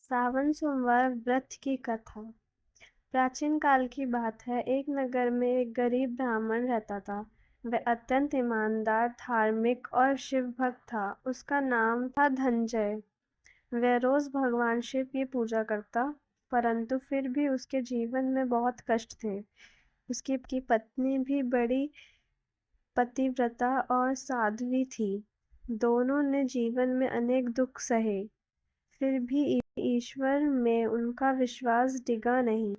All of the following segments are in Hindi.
सावन सोमवार व्रत की कथा। प्राचीन काल की बात है। एक नगर में एक गरीब ब्राह्मण रहता था। वह अत्यंत ईमानदार, धार्मिक और शिव भक्त था। उसका नाम था धनंजय। वह रोज भगवान शिव की पूजा करता, परंतु फिर भी उसके जीवन में बहुत कष्ट थे। उसकी पत्नी भी बड़ी पतिव्रता और साध्वी थी। दोनों ने जीवन में अनेक दुख सहे, फिर भी ईश्वर में उनका विश्वास डिगा नहीं।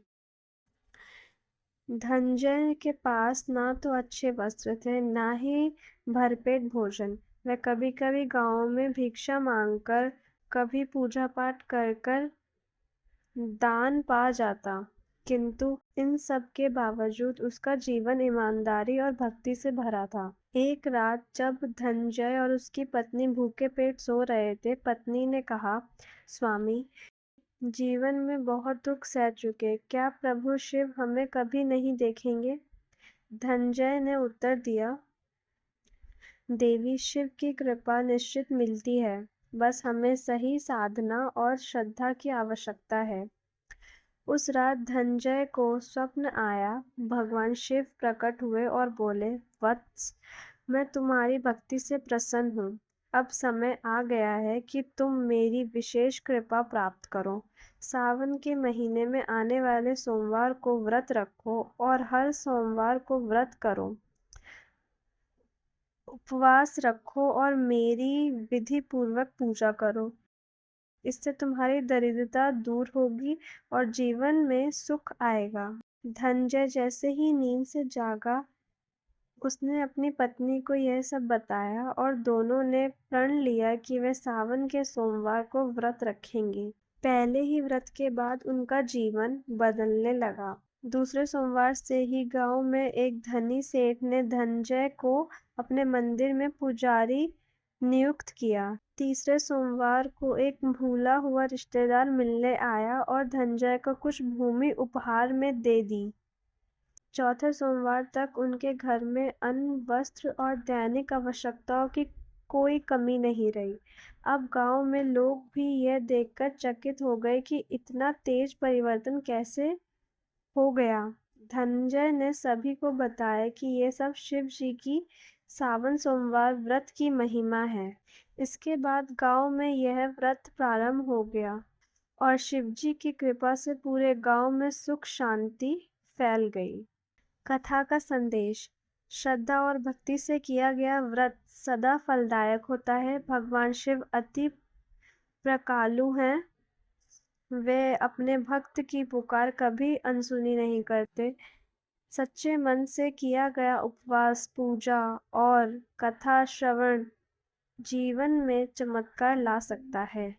धनंजय के पास ना तो अच्छे वस्त्र थे, ना ही भरपेट भोजन। वह कभी कभी गांव में भिक्षा मांगकर, कभी पूजा पाठ कर कर दान पा जाता, किंतु इन सब के बावजूद उसका जीवन ईमानदारी और भक्ति से भरा था। एक रात जब धनंजय और उसकी पत्नी भूखे पेट सो रहे थे, पत्नी ने कहा, स्वामी, जीवन में बहुत दुख सह चुके, क्या प्रभु शिव हमें कभी नहीं देखेंगे? धनंजय ने उत्तर दिया, देवी शिव की कृपा निश्चित मिलती है, बस हमें सही साधना और श्रद्धा की आवश्यकता है। उस रात धनंजय को स्वप्न आया। भगवान शिव प्रकट हुए और बोले, वत्स, मैं तुम्हारी भक्ति से प्रसन्न हूँ। अब समय आ गया है कि तुम मेरी विशेष कृपा प्राप्त करो। सावन के महीने में आने वाले सोमवार को व्रत रखो और हर सोमवार को व्रत करो, उपवास रखो और मेरी विधि पूर्वक पूजा करो। इससे तुम्हारी दरिद्रता दूर होगी और जीवन में सुख आएगा। धनंजय जैसे ही नींद से जागा, उसने अपनी पत्नी को यह सब बताया और दोनों ने प्रण लिया कि वे सावन के सोमवार को व्रत रखेंगे। पहले ही व्रत के बाद उनका जीवन बदलने लगा। दूसरे सोमवार से ही गांव में एक धनी सेठ ने धनंजय को अपने मंदिर में पुजारी नियुक्त किया। तीसरे सोमवार को एक भूला हुआ रिश्तेदार मिलने आया और धनंजय को कुछ भूमि उपहार में दे दी। चौथे सोमवार तक उनके घर में अन्न, वस्त्र और दैनिक आवश्यकताओं की कोई कमी नहीं रही। अब गांव में लोग भी यह देखकर चकित हो गए कि इतना तेज परिवर्तन कैसे हो गया। धनंजय ने सभी को बताया कि ये सब शिव जी की सावन सोमवार व्रत की महिमा है। इसके बाद गांव में यह व्रत प्रारंभ हो गया और शिव जी की कृपा से पूरे गांव में सुख शांति फैल गई। कथा का संदेश। श्रद्धा और भक्ति से किया गया व्रत सदा फलदायक होता है। भगवान शिव अति कृपालु हैं। वे अपने भक्त की पुकार कभी अनसुनी नहीं करते। सच्चे मन से किया गया उपवास, पूजा और कथा श्रवण जीवन में चमत्कार ला सकता है।